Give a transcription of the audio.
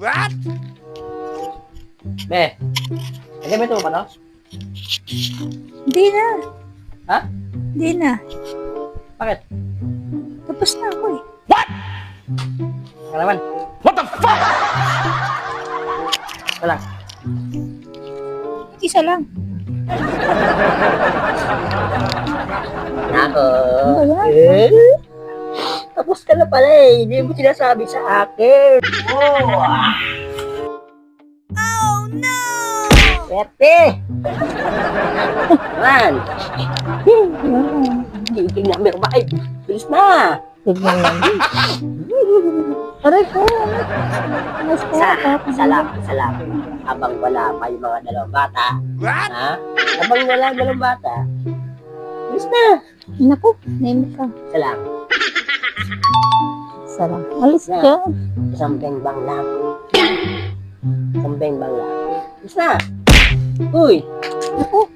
What? Be, nagamit mo pa to? Hindi na. Ha? Hindi na. Bakit? Tapos na ako eh. Ano naman? What the fuck? Wala. Isa lang. Nako. Ano ba yan? Eh? Tapos ka na pala eh. Hindi mo sinasabi sa akin. Oh no! Swerte! Man! King number 5. Bilis na! Tignan lang. Aray ko. Mas ko. Isa lang. Habang wala pa yung mga dalawang bata. What? Ha? Habang wala ang dalawang bata. Bilis na! Naku, naimik ka. Isa lang. Isa lang. Alis ka. Isang bang lang. Isang bang lang. Bilis na! Uy! Naku,